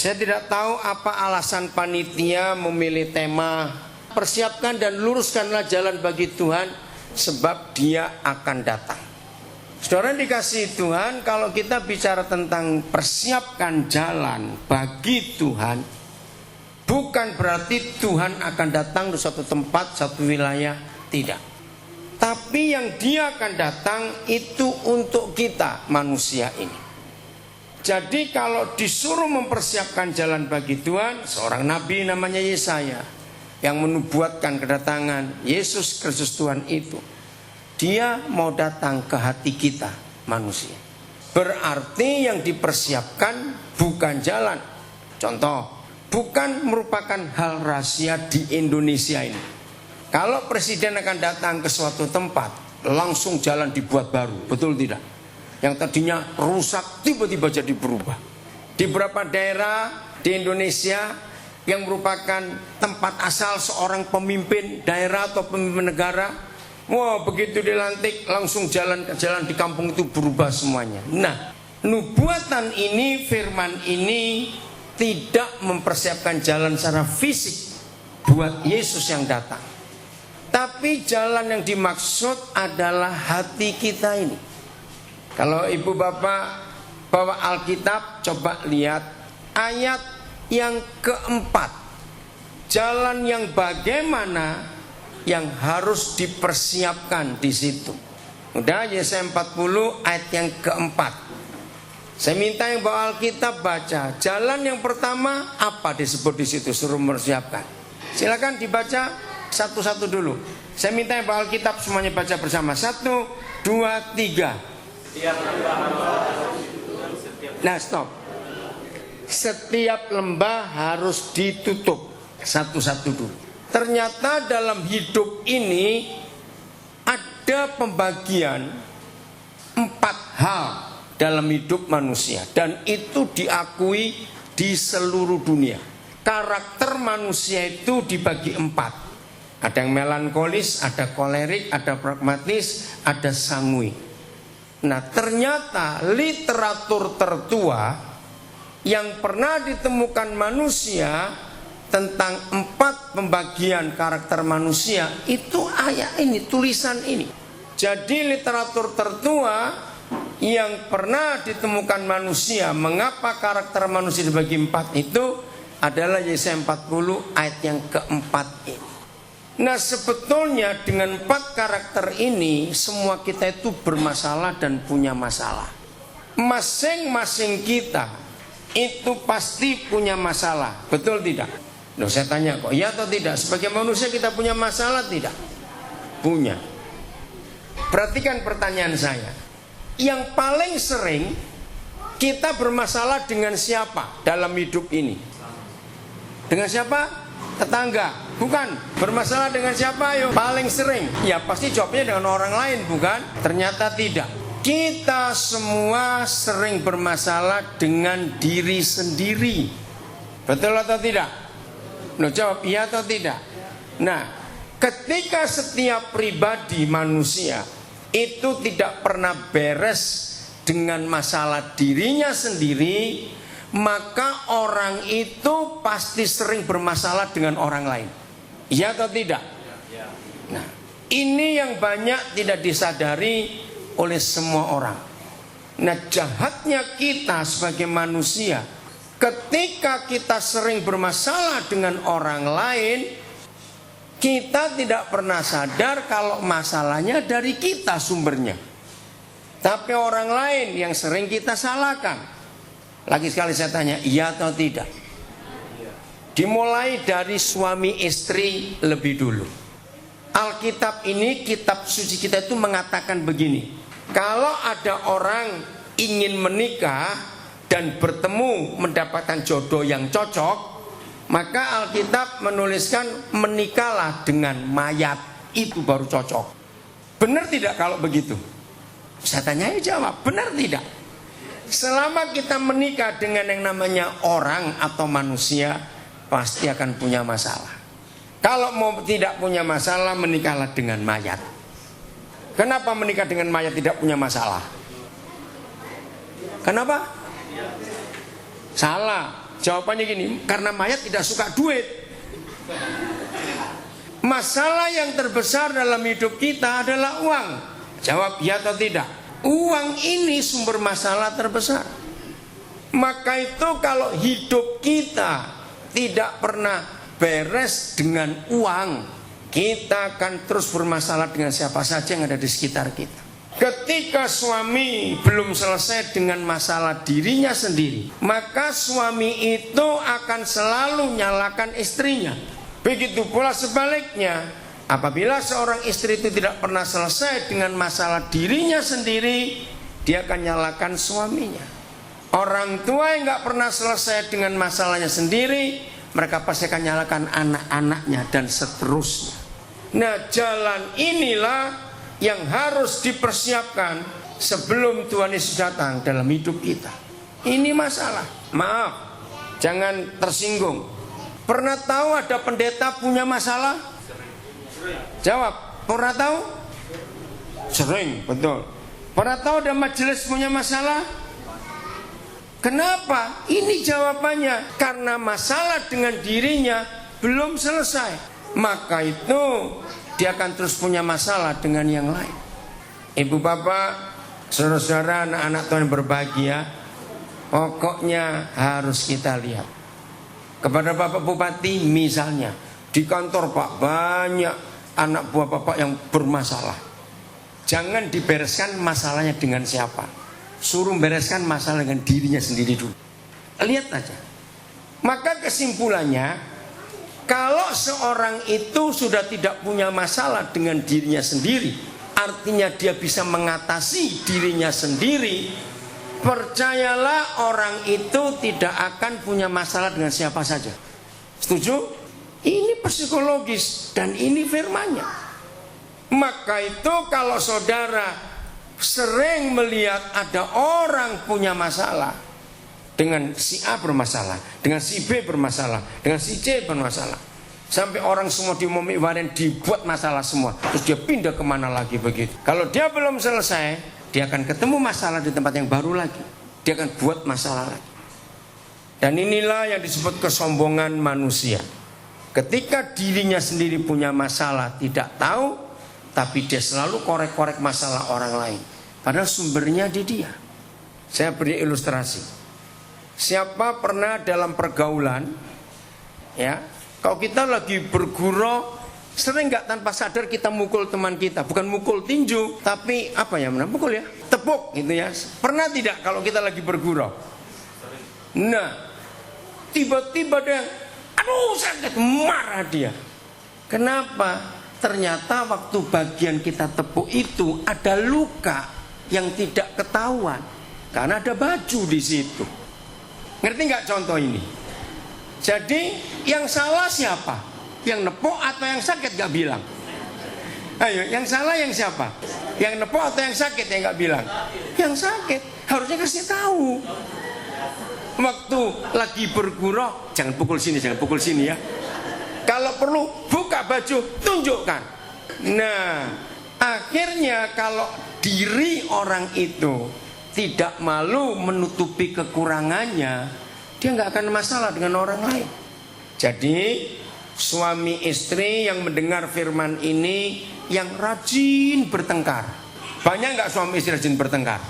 Saya tidak tahu apa alasan panitia memilih tema persiapkan dan luruskanlah jalan bagi Tuhan sebab Dia akan datang. Saudara dikasihi Tuhan, kalau kita bicara tentang persiapkan jalan bagi Tuhan, bukan berarti Tuhan akan datang di suatu tempat, satu wilayah, tidak. Tapi yang Dia akan datang itu untuk kita manusia ini. Jadi kalau disuruh mempersiapkan jalan bagi Tuhan, seorang nabi namanya Yesaya yang menubuatkan kedatangan Yesus Kristus Tuhan itu, Dia mau datang ke hati kita manusia. Berarti yang dipersiapkan bukan jalan. Contoh, bukan merupakan hal rahasia di Indonesia ini. Kalau presiden akan datang ke suatu tempat, langsung jalan dibuat baru, betul tidak? Yang tadinya rusak tiba-tiba jadi berubah. Di beberapa daerah di Indonesia yang merupakan tempat asal seorang pemimpin daerah atau pemimpin negara, wah begitu dilantik langsung jalan di kampung itu berubah semuanya. Nah, nubuatan ini, firman ini tidak mempersiapkan jalan secara fisik buat Yesus yang datang. Tapi jalan yang dimaksud adalah hati kita ini. Kalau ibu bapak bawa Alkitab, coba lihat ayat yang keempat. Jalan yang bagaimana yang harus dipersiapkan di situ. Udah, Yesaya 40 ayat yang keempat. Saya minta yang bawa Alkitab baca. Jalan yang pertama apa disebut di situ, suruh mempersiapkan. Silakan dibaca satu-satu dulu. Saya minta yang bawa Alkitab semuanya baca bersama. 1, 2, 3. Nah, stop. Setiap lembah harus ditutup. Satu-satu dulu. Ternyata dalam hidup ini ada pembagian 4 hal dalam hidup manusia, dan itu diakui di seluruh dunia. Karakter manusia itu dibagi 4. Ada yang melankolis, ada kolerik, ada pragmatis, ada sangui. Nah, ternyata literatur tertua yang pernah ditemukan manusia tentang 4 pembagian karakter manusia itu ayat ini, tulisan ini. Jadi literatur tertua yang pernah ditemukan manusia, mengapa karakter manusia dibagi 4 itu adalah Yesaya 40 ayat yang keempat ini. Nah, sebetulnya dengan 4 karakter ini semua kita itu bermasalah dan punya masalah. Masing-masing kita itu pasti punya masalah, betul tidak? Loh, saya tanya kok, iya atau tidak? Sebagai manusia kita punya masalah tidak? Punya. Perhatikan pertanyaan saya. Yang paling sering kita bermasalah dengan siapa dalam hidup ini? Dengan siapa? Tetangga. Bukan. Bermasalah dengan siapa? Ayo. Paling sering. Ya pasti jawabnya dengan orang lain, bukan? Ternyata tidak. Kita semua sering bermasalah dengan diri sendiri. Betul atau tidak? Loh, jawab iya atau tidak? Nah, ketika setiap pribadi manusia itu tidak pernah beres dengan masalah dirinya sendiri, maka orang itu pasti sering bermasalah dengan orang lain. Iya atau tidak? Nah, ini yang banyak tidak disadari oleh semua orang. Nah, jahatnya kita sebagai manusia, ketika kita sering bermasalah dengan orang lain, kita tidak pernah sadar kalau masalahnya dari kita sumbernya. Tapi orang lain yang sering kita salahkan. Lagi sekali saya tanya, iya atau tidak? Dimulai dari suami istri lebih dulu. Alkitab ini, kitab suci kita itu mengatakan begini. Kalau ada orang ingin menikah dan bertemu mendapatkan jodoh yang cocok, maka Alkitab menuliskan menikahlah dengan mayat, itu baru cocok. Benar tidak kalau begitu? Saya tanya jawab, benar tidak? Selama kita menikah dengan yang namanya orang atau manusia, pasti akan punya masalah. Kalau mau tidak punya masalah, menikahlah dengan mayat. Kenapa menikah dengan mayat tidak punya masalah? Kenapa? Salah. Jawabannya gini, karena mayat tidak suka duit. Masalah yang terbesar dalam hidup kita adalah uang. Jawab ya atau tidak. Uang ini sumber masalah terbesar. Maka itu kalau hidup kita tidak pernah beres dengan uang, kita akan terus bermasalah dengan siapa saja yang ada di sekitar kita. Ketika suami belum selesai dengan masalah dirinya sendiri, maka suami itu akan selalu nyalakan istrinya. Begitu pula sebaliknya, apabila seorang istri itu tidak pernah selesai dengan masalah dirinya sendiri, dia akan nyalakan suaminya. Orang tua yang gak pernah selesai dengan masalahnya sendiri, mereka pasti akan nyalakan anak-anaknya dan seterusnya. Nah, jalan inilah yang harus dipersiapkan sebelum Tuhan Yesus datang dalam hidup kita. Ini masalah. Maaf, jangan tersinggung. Pernah tahu ada pendeta punya masalah? Jawab, pernah tahu? Sering, betul. Pernah tahu ada majelis punya masalah? Kenapa? Ini jawabannya. Karena masalah dengan dirinya belum selesai. Maka itu dia akan terus punya masalah dengan yang lain. Ibu bapak, saudara-saudara, anak-anak Tuhan berbahagia, pokoknya harus kita lihat. Kepada bapak bupati misalnya, di kantor pak banyak anak buah bapak yang bermasalah. Jangan dibereskan masalahnya dengan siapa, suruh bereskan masalah dengan dirinya sendiri dulu. Lihat aja. Maka kesimpulannya, kalau seorang itu sudah tidak punya masalah dengan dirinya sendiri, artinya dia bisa mengatasi dirinya sendiri, percayalah orang itu tidak akan punya masalah dengan siapa saja. Setuju? Ini psikologis dan ini firman-Nya. Maka itu kalau saudara sering melihat ada orang punya masalah, dengan si A bermasalah, dengan si B bermasalah, dengan si C bermasalah, sampai orang semua diumumi waren dibuat masalah semua, terus dia pindah kemana lagi begitu. Kalau dia belum selesai, dia akan ketemu masalah di tempat yang baru lagi, dia akan buat masalah lagi. Dan inilah yang disebut kesombongan manusia. Ketika dirinya sendiri punya masalah tidak tahu, tapi dia selalu korek-korek masalah orang lain, padahal sumbernya di dia. Saya beri ilustrasi. Siapa pernah dalam pergaulan, ya, kalau kita lagi bergurau, sering nggak tanpa sadar kita mukul teman kita, bukan mukul tinju, tapi apa ya, mukul ya, tepuk gitu ya. Pernah tidak kalau kita lagi bergurau? Nah, tiba-tiba dia, aduh sakit, marah dia. Kenapa? Ternyata waktu bagian kita tepuk itu ada luka yang tidak ketahuan, karena ada baju di situ. Ngerti nggak contoh ini? Jadi yang salah siapa? Yang nepuk atau yang sakit nggak bilang? Ayo, yang salah yang siapa? Yang nepuk atau yang sakit yang nggak bilang? Yang sakit harusnya kasih tahu. Waktu lagi bergurau, jangan pukul sini, jangan pukul sini ya. Kalau perlu buka baju, tunjukkan. Nah, akhirnya kalau diri orang itu tidak malu menutupi kekurangannya, dia nggak akan masalah dengan orang lain. Jadi suami istri yang mendengar firman ini yang rajin bertengkar. Banyak nggak suami istri rajin bertengkar?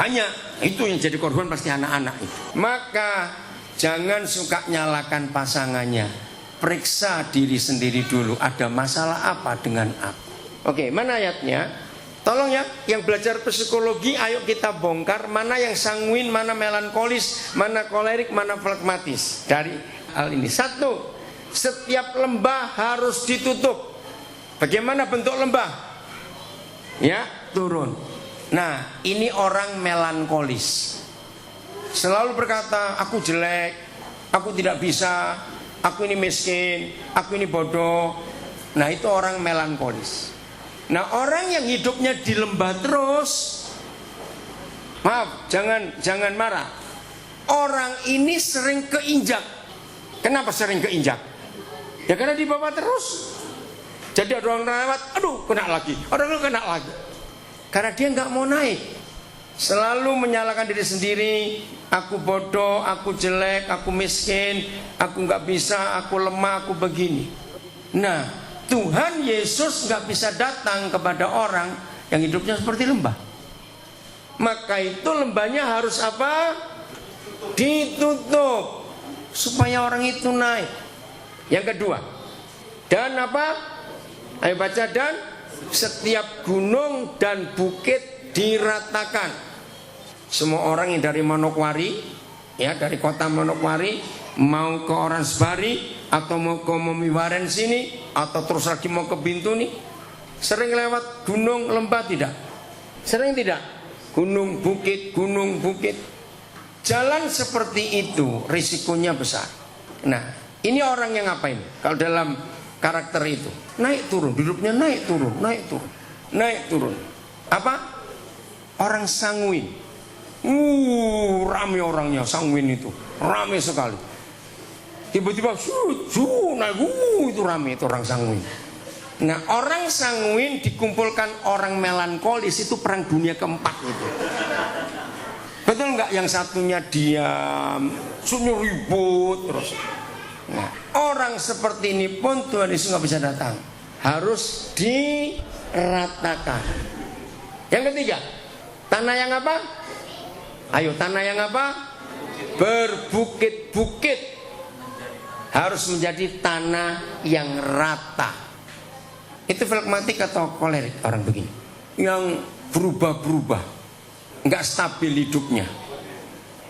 Banyak. Itu yang jadi korban pasti anak-anak itu. Maka jangan suka nyalakan pasangannya. Periksa diri sendiri dulu, ada masalah apa dengan aku. Oke, mana ayatnya? Tolong ya, yang belajar psikologi, ayo kita bongkar mana yang sanguin, mana melankolis, mana kolerik, mana flekmatis. Dari hal ini. Satu, setiap lembah harus ditutup. Bagaimana bentuk lembah? Ya, turun. Nah, ini orang melankolis. Selalu berkata, aku jelek, aku tidak bisa, aku ini miskin, aku ini bodoh. Nah, itu orang melankolis. Nah, orang yang hidupnya di lembah terus, maaf, jangan marah. Orang ini sering keinjak. Kenapa sering keinjak? Ya karena di bawah terus. Jadi ada orang lewat, aduh kena lagi, orang kena lagi. Karena dia nggak mau naik. Selalu menyalahkan diri sendiri. Aku bodoh, aku jelek, aku miskin, aku nggak bisa, aku lemah, aku begini. Nah, Tuhan Yesus nggak bisa datang kepada orang yang hidupnya seperti lembah. Maka itu lembahnya harus apa? Ditutup supaya orang itu naik. Yang kedua, dan apa? Ayo baca, dan setiap gunung dan bukit diratakan. Semua orang yang dari Manokwari, ya dari kota Manokwari mau ke Oransbari atau mau ke Momiwaren sini atau terus lagi mau ke Bintuni, sering lewat gunung lembah tidak? Sering tidak? Gunung bukit, gunung bukit. Jalan seperti itu risikonya besar. Nah, ini orang yang ngapain? Kalau dalam karakter itu naik turun, hidupnya naik turun, naik turun, naik turun. Apa? Orang sanguin. Rame orangnya, sanguin itu, rame sekali. Tiba-tiba naik, itu rame, itu orang sanguin. Nah, orang sanguin dikumpulkan orang melankolis, itu perang dunia keempat itu. Betul nggak? Yang satunya diam, satunya ribut terus. Nah, orang seperti ini pun Tuhan Yesus nggak bisa datang, harus diratakan. Yang ketiga, tanah yang apa? Ayo, tanah yang apa? Berbukit-bukit. Harus menjadi tanah yang rata. Itu flekmatik atau kolerik orang begini? Yang berubah-berubah, nggak stabil hidupnya.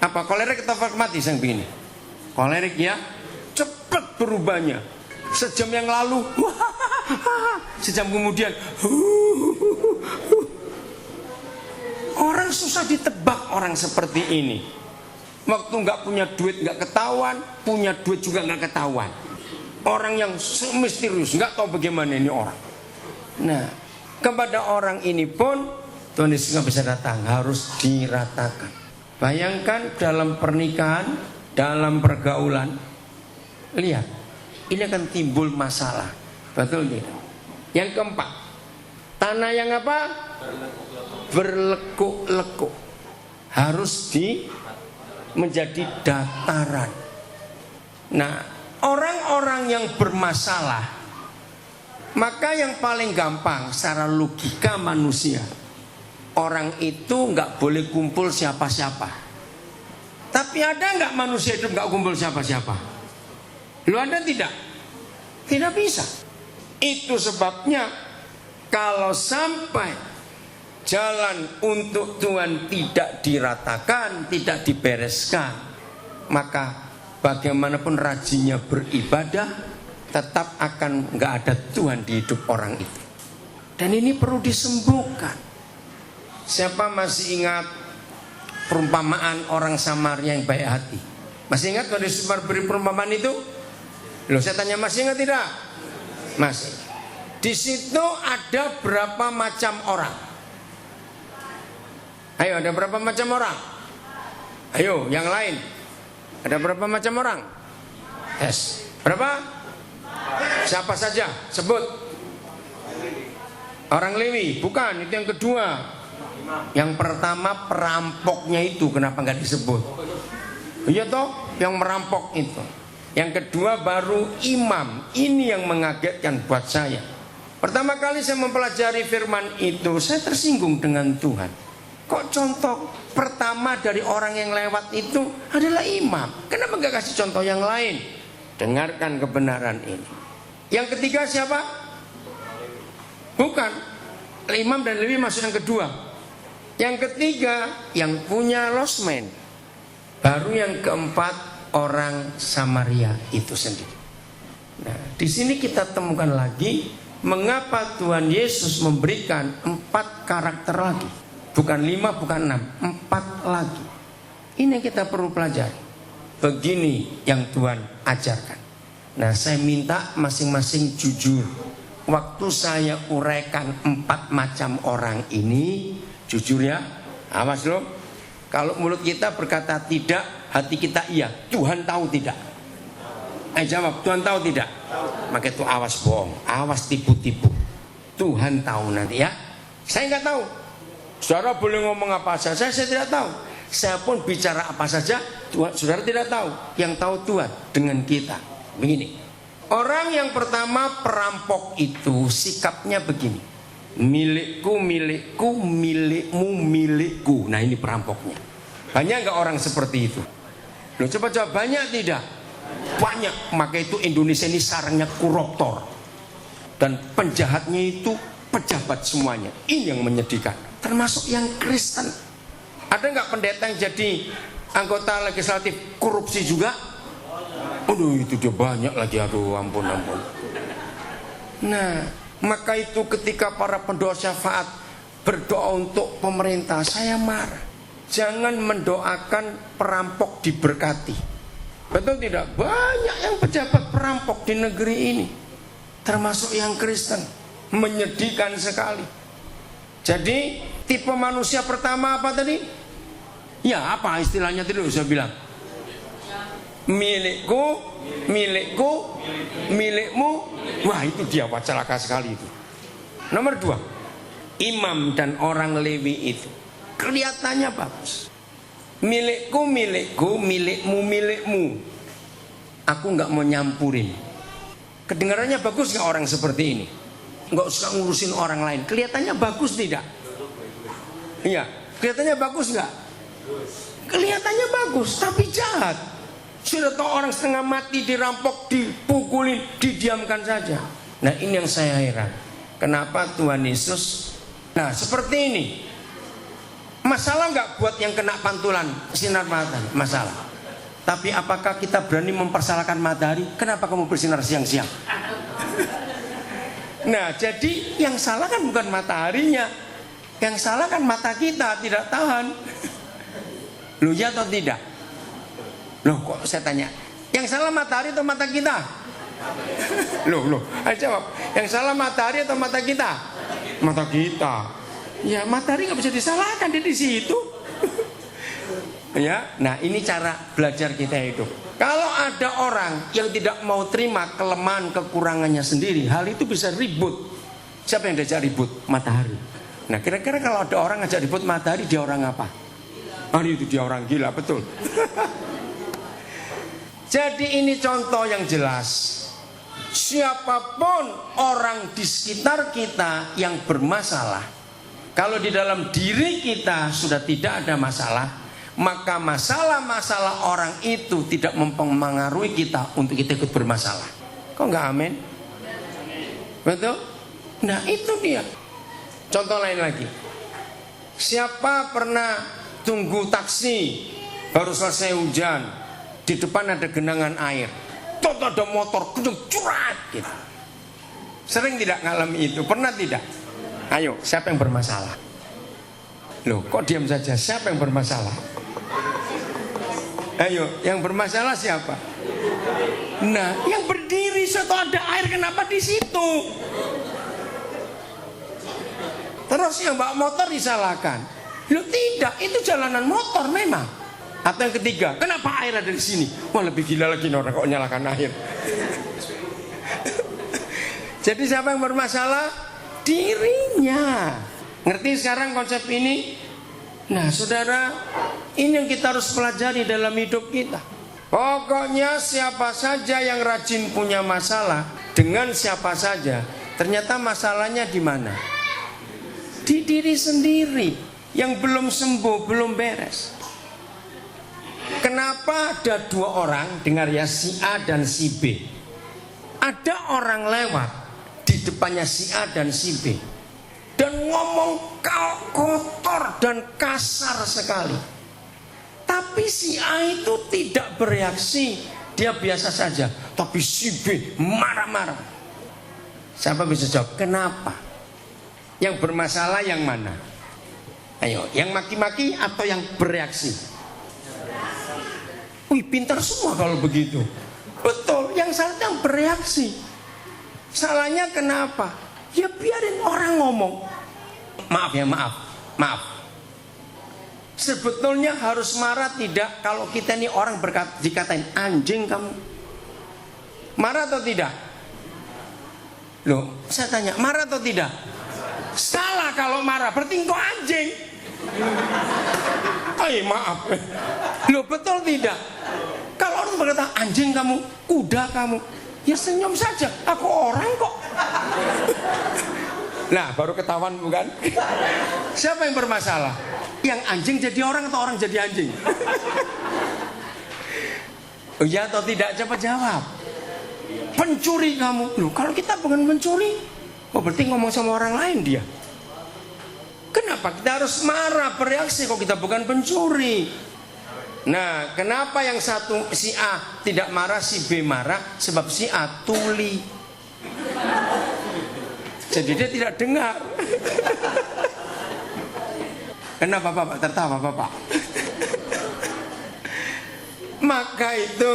Apa kolerik atau flekmatis yang begini? Kolerik ya, cepat berubahnya. Sejam yang lalu, sejam kemudian, orang susah ditebak orang seperti ini. Waktu nggak punya duit nggak ketahuan, punya duit juga nggak ketahuan. Orang yang misterius, nggak tahu bagaimana ini orang. Nah, kepada orang ini pun Tuhan Yesus nggak bisa datang, harus diratakan. Bayangkan dalam pernikahan, dalam pergaulan, lihat, ini akan timbul masalah, betul tidak? Yang keempat, tanah yang apa? Berlekuk-lekuk, harus menjadi dataran. Nah, orang-orang yang bermasalah, maka yang paling gampang secara logika manusia, orang itu nggak boleh kumpul siapa-siapa. Tapi ada nggak manusia itu nggak kumpul siapa-siapa? Lu ada tidak? Tidak bisa. Itu sebabnya kalau sampai jalan untuk Tuhan tidak diratakan, tidak dibereskan, maka bagaimanapun rajinnya beribadah, tetap akan nggak ada Tuhan di hidup orang itu. Dan ini perlu disembuhkan. Siapa masih ingat perumpamaan orang Samaria yang baik hati? Masih ingat Tuhan Yesus beri perumpamaan itu? Loh, saya tanya, masih ingat tidak? Masih. Di situ ada berapa macam orang? Ayo, ada berapa macam orang? Ayo, yang lain. Ada berapa macam orang? Tes. Berapa? Siapa saja? Sebut. Orang Lewi. Bukan, itu yang kedua. Yang pertama perampoknya itu, kenapa nggak disebut? Iya toh, yang merampok itu. Yang kedua baru imam. Ini yang mengagetkan buat saya. Pertama kali saya mempelajari firman itu, saya tersinggung dengan Tuhan. Kok contoh pertama dari orang yang lewat itu adalah imam? Kenapa nggak kasih contoh yang lain? Dengarkan kebenaran ini. Yang ketiga siapa? Bukan. Imam dan Lewi masuk yang kedua. Yang ketiga yang punya losmen. Baru yang keempat orang Samaria itu sendiri. Nah, di sini kita temukan lagi mengapa Tuhan Yesus memberikan 4 karakter lagi. Bukan 5, bukan 6, 4 lagi. Ini yang kita perlu pelajari. Begini yang Tuhan ajarkan. Nah, saya minta masing-masing jujur. Waktu saya uraikan 4 macam orang ini, jujur ya, awas loh. Kalau mulut kita berkata tidak, hati kita iya. Tuhan tahu tidak? Jawab, Tuhan tahu tidak? Maka itu awas bohong, awas tipu-tipu. Tuhan tahu nanti ya. Saya nggak tahu. Saudara boleh ngomong apa saja, saya tidak tahu. Saya pun bicara apa saja, Tuhan, saudara tidak tahu. Yang tahu Tuhan dengan kita. Begini, orang yang pertama perampok itu sikapnya begini. Milikku, milikku, milikmu, milikku. Nah ini perampoknya. Banyak nggak orang seperti itu? Loh, coba-coba banyak tidak? Banyak. Maka itu Indonesia ini sarangnya koruptor. Dan penjahatnya itu pejabat semuanya. Ini yang menyedihkan. Termasuk yang Kristen. Ada nggak pendeta yang jadi anggota legislatif korupsi juga? Aduh itu dia banyak lagi. Aduh ampun. Nah maka itu ketika para pendoa syafaat berdoa untuk pemerintah, saya marah. Jangan mendoakan perampok diberkati. Betul tidak? Banyak yang pejabat perampok di negeri ini, termasuk yang Kristen. Menyedihkan sekali. Jadi tipe manusia pertama apa tadi? Ya apa istilahnya tadi saya bilang? Milikku, milikku, milikmu. Wah itu dia, celaka sekali itu. Nomor 2, imam dan orang Lewi itu kelihatannya bagus. Milikku, milikku, milikmu, milikmu. Aku nggak mau nyampurin. Kedengarannya bagus nggak orang seperti ini? Nggak usah ngurusin orang lain. Kelihatannya bagus tidak? Iya, kelihatannya bagus nggak? Kelihatannya bagus, tapi jahat. Sudah tahu orang setengah mati, dirampok, dipukulin, didiamkan saja. Nah ini yang saya heran. Kenapa Tuhan Yesus? Nah seperti ini. Masalah nggak buat yang kena pantulan sinar matahari? Masalah. Tapi apakah kita berani mempersalahkan matahari? Kenapa kamu bersinar siang-siang? Nah jadi yang salah kan bukan mataharinya. Yang salah kan mata kita tidak tahan. Loh ya atau tidak? Loh kok saya tanya, yang salah matahari atau mata kita? Loh, ayo jawab. Yang salah matahari atau mata kita? Mata kita. Ya matahari nggak bisa disalahkan, dia di situ. Ya, nah ini cara belajar kita hidup. Kalau ada orang yang tidak mau terima kelemahan kekurangannya sendiri, hal itu bisa ribut. Siapa yang diajak ribut? Matahari. Nah kira-kira kalau ada orang ngajak ribut matahari, dia orang apa? Itu dia orang gila, betul. Jadi ini contoh yang jelas. Siapapun orang di sekitar kita yang bermasalah, kalau di dalam diri kita sudah tidak ada masalah, maka masalah-masalah orang itu tidak mempengaruhi kita untuk kita ikut bermasalah. Kok enggak amin? Betul? Nah itu dia. Contoh lain lagi. Siapa pernah tunggu taksi baru selesai hujan, di depan ada genangan air, toto ada motor gedung curat gitu. Sering tidak ngalami itu? Pernah tidak? Ayo, siapa yang bermasalah? Loh, kok diam saja? Siapa yang bermasalah? Ayo, yang bermasalah siapa? Nah, yang berdiri atau ada air, kenapa di situ? Terus yang bawa motor disalahkan. Loh tidak, itu jalanan motor memang. Atau yang ketiga, kenapa air ada di sini? Wah lebih gila lagi orang kok nyalakan air. Jadi siapa yang bermasalah? Dirinya. Ngerti sekarang konsep ini? Nah saudara, ini yang kita harus pelajari dalam hidup kita. Pokoknya siapa saja yang rajin punya masalah dengan siapa saja, ternyata masalahnya di mana? Di diri sendiri yang belum sembuh, belum beres. Kenapa ada dua orang, dengar ya, si A dan si B. Ada orang lewat di depannya si A dan si B dan ngomong kotor dan kasar sekali. Tapi si A itu tidak bereaksi, dia biasa saja. Tapi si B marah-marah. Siapa bisa jawab? Kenapa? Yang bermasalah yang mana? Ayo, yang maki-maki atau yang bereaksi? Wih, pintar semua kalau begitu. Betul, yang salah yang bereaksi. Salahnya kenapa? Ya biarin orang ngomong. Maaf ya, maaf. Sebetulnya harus marah tidak kalau kita ini orang dikatain anjing kamu. Marah atau tidak? Loh, saya tanya, marah atau tidak? Salah kalau marah, berarti engkau anjing. Ay, maaf. Loh, betul tidak? Kalau orang berkata anjing kamu, kuda kamu, ya senyum saja. Aku orang kok. Nah, baru ketahuan bukan? Siapa yang bermasalah? Yang anjing jadi orang atau orang jadi anjing? Oh ya atau tidak? Cepat jawab. Pencuri kamu. Loh, kalau kita bukan pencuri, oh berarti ngomong sama orang lain dia. Kenapa kita harus marah, bereaksi kalau kita bukan pencuri? Nah, kenapa yang satu si A tidak marah, si B marah? Sebab si A tuli. Jadi dia tidak dengar. Kenapa Bapak tertawa Bapak? Maka itu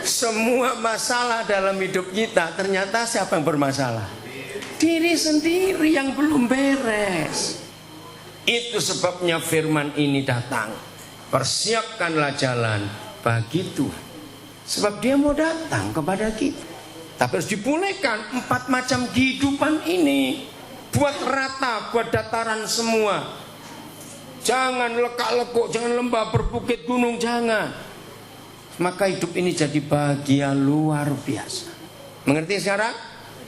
semua masalah dalam hidup kita ternyata siapa yang bermasalah? Diri sendiri yang belum beres. Itu sebabnya firman ini datang. Persiapkanlah jalan bagi Tuhan. Sebab dia mau datang kepada kita. Tapi harus dipulihkan 4 macam kehidupan ini. Buat rata, buat dataran semua. Jangan lekak-lekuk, jangan lembah berbukit gunung, jangan. Maka hidup ini jadi bahagia luar biasa. Mengerti sekarang?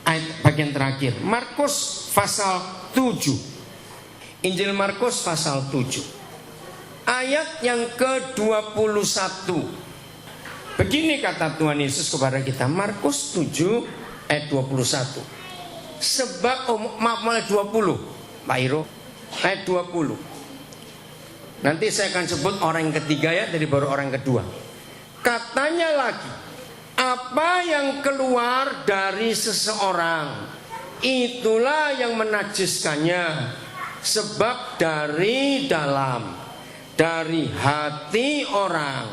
Ayat bagian terakhir, Markus pasal 7. Injil Markus pasal 7. Ayat yang ke-21. Begini kata Tuhan Yesus kepada kita, Markus 7 ayat 21. Sebab mulai 20, Pak Iro, ayat 20. Nanti saya akan sebut orang yang ketiga ya, dari baru orang kedua. Katanya lagi, apa yang keluar dari seseorang, itulah yang menajiskannya. Sebab dari dalam, dari hati orang,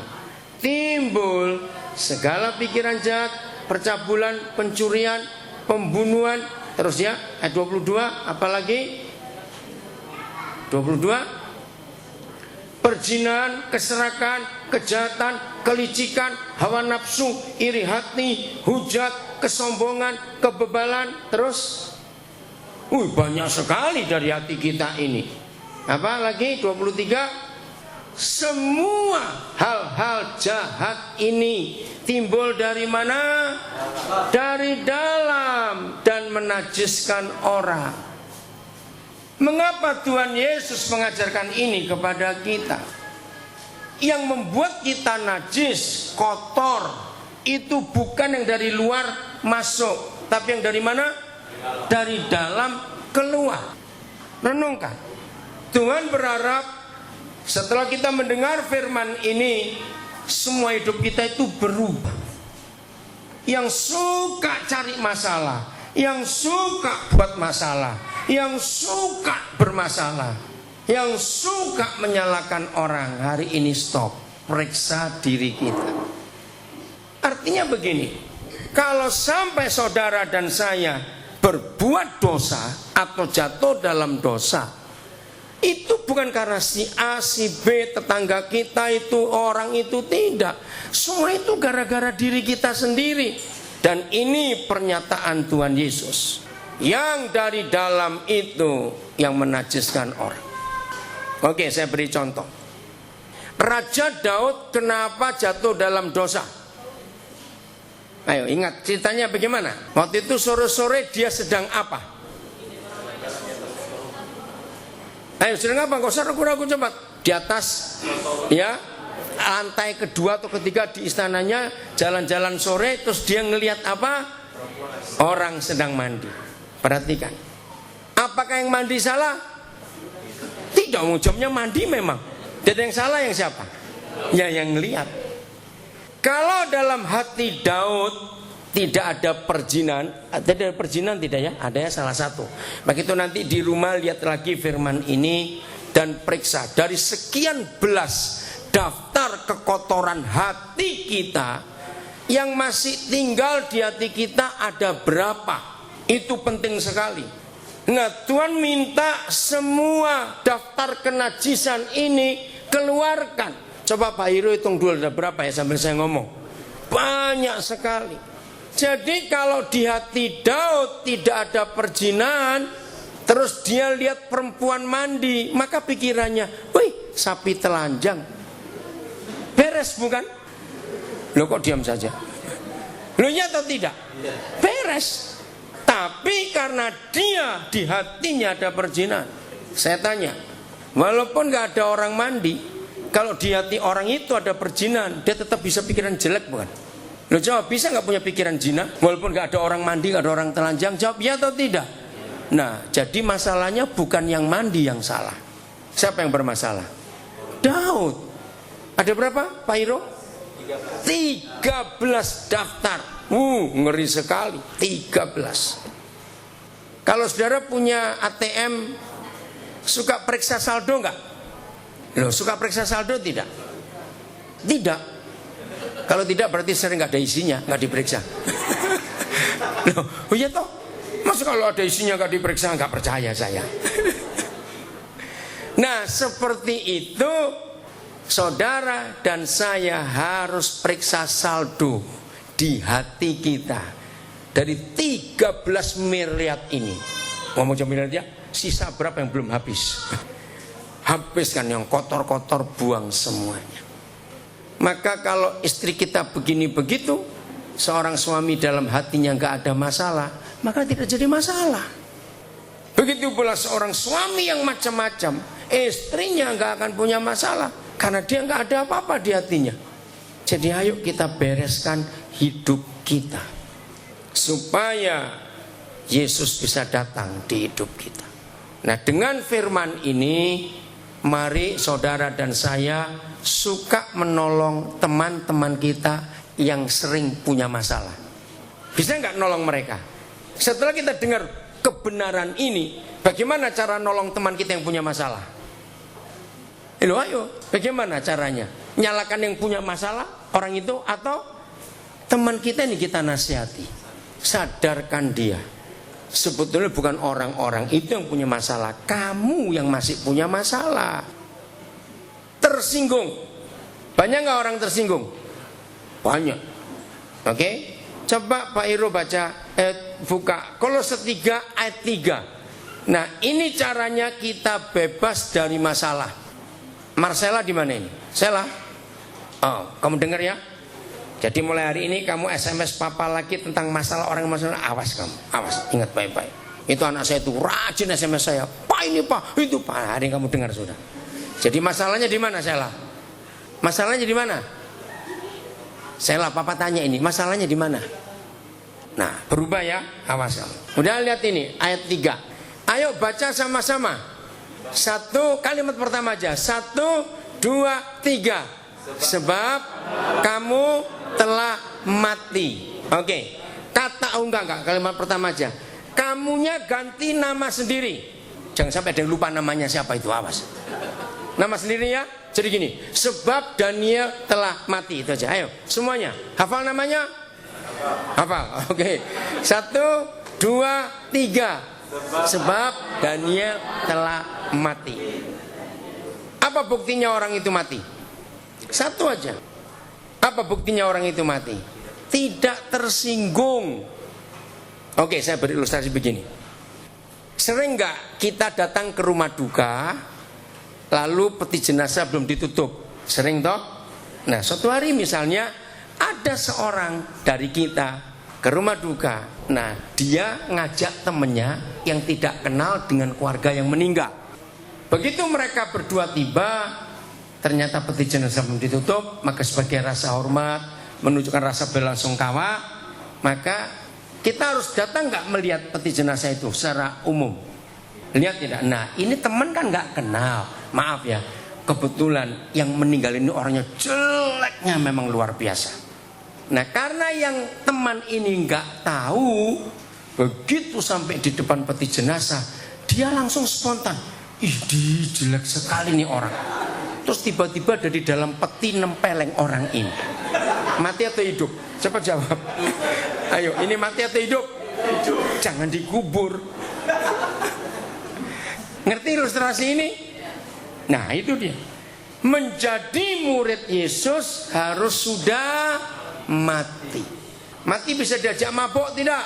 timbul segala pikiran jahat, percabulan, pencurian, pembunuhan. Terus ya, ayat 22, apalagi? 22. Perzinahan, keserakan, kejahatan, kelicikan, hawa nafsu, iri hati, hujat, kesombongan, kebebalan. Terus banyak sekali dari hati kita ini. Apa lagi? 23. Semua hal-hal jahat ini timbul dari mana? Dari dalam dan menajiskan orang. Mengapa Tuhan Yesus mengajarkan ini kepada kita? Yang membuat kita najis, kotor, itu bukan yang dari luar masuk, tapi yang dari mana? Dari dalam keluar. Renungkan. Tuhan berharap setelah kita mendengar firman ini, semua hidup kita itu berubah. Yang suka cari masalah, yang suka buat masalah, yang suka bermasalah, yang suka menyalahkan orang, hari ini stop, periksa diri kita. Artinya begini, kalau sampai saudara dan saya berbuat dosa atau jatuh dalam dosa, itu bukan karena si A, si B, tetangga kita itu, orang itu, tidak. Semua itu gara-gara diri kita sendiri. Dan ini pernyataan Tuhan Yesus, yang dari dalam itu yang menajiskan orang. Oke, saya beri contoh. Raja Daud kenapa jatuh dalam dosa? Ayo ingat ceritanya bagaimana? Waktu itu sore-sore dia sedang apa? Ayo sedang apa? Gak usah ragu-ragu, cepat. Di atas ya, lantai kedua atau ketiga di istananya, jalan-jalan sore, terus dia ngelihat apa? Orang sedang mandi. Perhatikan. Apakah yang mandi salah? Tidak, ujungnya mandi memang. Jadi yang salah yang siapa? Ya yang ngelihat. Kalau dalam hati Daud tidak ada perzinahan, ada perzinahan tidak ya? Ada ya, salah satu. Begitu nanti di rumah lihat lagi firman ini dan periksa dari sekian belas daftar kekotoran hati kita, yang masih tinggal di hati kita ada berapa? Itu penting sekali. Nah, Tuhan minta semua daftar kenajisan ini keluarkan. Coba Pak Hiro hitung dulu ada berapa ya sambil saya ngomong. Banyak sekali. Jadi kalau di hati Daud tidak ada perzinahan, Terus dia lihat perempuan mandi, maka pikirannya, wih, sapi telanjang. Beres bukan? Loh kok diam saja? Loh ya atau tidak? Beres. Tapi karena dia di hatinya ada perzinahan. Saya tanya, walaupun gak ada orang mandi, kalau di hati orang itu ada perzinahan, dia tetap bisa pikiran jelek bukan? Loh jawab, bisa gak punya pikiran zina? Walaupun gak ada orang mandi, gak ada orang telanjang? Jawab ya atau tidak? Nah, jadi masalahnya bukan yang mandi yang salah. Siapa yang bermasalah? Daud. Ada berapa Pak Iro? 13 daftar. Ngeri sekali. 13. Kalau saudara punya ATM, suka periksa saldo enggak? Loh, suka periksa saldo tidak? Tidak. Kalau tidak berarti sering enggak ada isinya, enggak diperiksa. Loh, oh iya toh? Masa kalau ada isinya enggak diperiksa, enggak percaya saya. Nah, seperti itu saudara dan saya harus periksa saldo di hati kita. Dari 13 miliar ini, ngomong miliar ya, sisa berapa yang belum habis? Habiskan yang kotor-kotor, buang semuanya. Maka kalau istri kita begini begitu, seorang suami dalam hatinya nggak ada masalah, maka tidak jadi masalah. Begitu pula seorang suami yang macam-macam, istrinya nggak akan punya masalah karena dia nggak ada apa-apa di hatinya. Jadi ayo kita bereskan hidup kita supaya Yesus bisa datang di hidup kita. Nah, dengan firman ini, mari saudara dan saya suka menolong teman-teman kita yang sering punya masalah. Bisa nggak nolong mereka? Setelah kita dengar kebenaran ini, bagaimana cara nolong teman kita yang punya masalah? Ayo, bagaimana caranya? Nyalakan yang punya masalah, orang itu, atau teman kita ini kita nasihati. Sadarkan dia, sebetulnya bukan orang-orang itu yang punya masalah, kamu yang masih punya masalah. Tersinggung. Banyak gak orang tersinggung? Banyak. Oke? Coba Pak Iro baca, buka Kolose 3 ayat 3. Nah, ini caranya kita bebas dari masalah. Marcella di mana ini? Sela? Oh, kamu dengar ya? Jadi mulai hari ini kamu SMS papa lagi tentang masalah orang masalah, awas kamu, awas, ingat baik-baik. Itu anak saya itu rajin SMS saya, Pak ini Pak, itu Pak. Hari ini kamu dengar sudah. Jadi masalahnya di mana Sela? Masalahnya di mana? Sela, papa tanya ini, masalahnya di mana? Nah, berubah ya, awas kamu. Udah lihat ini ayat 3. Ayo baca sama-sama. Satu kalimat pertama aja. 1, 2, 3. Sebab kamu telah mati. Oke. Kata enggak kalimat pertama aja. Kamunya ganti nama sendiri. Jangan sampai ada yang lupa namanya siapa itu, awas. Nama sendiri ya. Jadi gini, sebab Daniel telah mati, itu aja. Ayo semuanya, hafal namanya? Hafal. Oke. 1, 2, 3. Sebab Daniel telah mati. Apa buktinya orang itu mati? Satu aja. Apa buktinya orang itu mati? Tidak tersinggung. Oke, saya beri ilustrasi begini. Sering nggak kita datang ke rumah duka, lalu peti jenazah belum ditutup? Sering toh? Nah, suatu hari misalnya ada seorang dari kita ke rumah duka. Nah, dia ngajak temennya yang tidak kenal dengan keluarga yang meninggal. Begitu mereka berdua tiba, ternyata peti jenazah belum ditutup, maka sebagai rasa hormat, menunjukkan rasa belasungkawa, maka kita harus datang nggak melihat peti jenazah itu secara umum? Lihat tidak? Nah, ini teman kan nggak kenal, maaf ya, kebetulan yang meninggal ini orangnya jeleknya memang luar biasa. Nah, karena yang teman ini nggak tahu, begitu sampai di depan peti jenazah, dia langsung spontan, ih, jelek sekali nih orang. Terus tiba-tiba dari dalam peti nempeleng orang ini. Mati atau hidup? Cepat jawab. Ayo, ini mati atau hidup? Hidup. Jangan dikubur. Ngerti ilustrasi ini? Nah, itu dia. Menjadi murid Yesus harus sudah mati. Mati bisa diajak mabok tidak?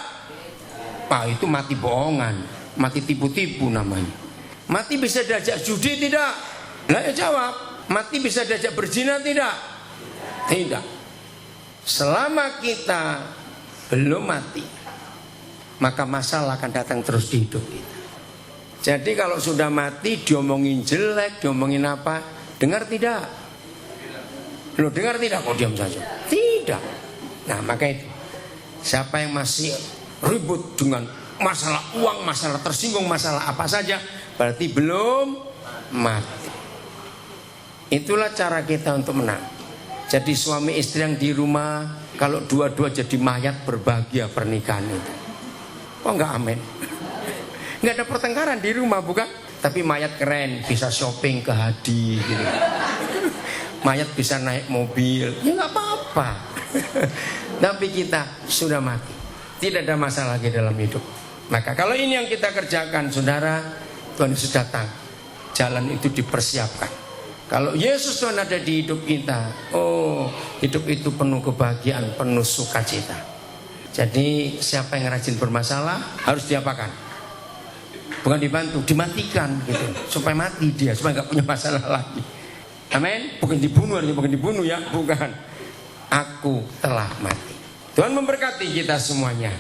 Itu mati bohongan. Mati tipu-tipu namanya. Mati bisa diajak judi tidak? Lah ya jawab. Mati bisa diajak berzina tidak? Tidak. Selama kita belum mati, maka masalah akan datang terus di hidup kita. Jadi kalau sudah mati diomongin jelek, diomongin apa, dengar tidak? Lo dengar tidak? Kok diam saja? Tidak. Nah maka itu, siapa yang masih ribut dengan masalah uang, masalah tersinggung, masalah apa saja, berarti belum mati. Itulah cara kita untuk menang. Jadi suami istri yang di rumah, kalau dua-dua jadi mayat, berbahagia pernikahan itu. Oh enggak, amin. Enggak ada pertengkaran di rumah, bukan? Tapi mayat keren, bisa shopping ke Hadi gitu. Mayat bisa naik mobil, ya enggak apa-apa. Tapi kita sudah mati, tidak ada masalah lagi dalam hidup. Maka kalau ini yang kita kerjakan, saudara, Tuhan Yesus datang, jalan itu dipersiapkan. Kalau Yesus Tuhan ada di hidup kita, oh, hidup itu penuh kebahagiaan, penuh sukacita. Jadi siapa yang rajin bermasalah harus diapakan? Bukan dibantu, dimatikan gitu, supaya mati dia, supaya nggak punya masalah lagi. Amin. Bukan dibunuh, artinya bukan dibunuh ya, bukan. Aku telah mati. Tuhan memberkati kita semuanya.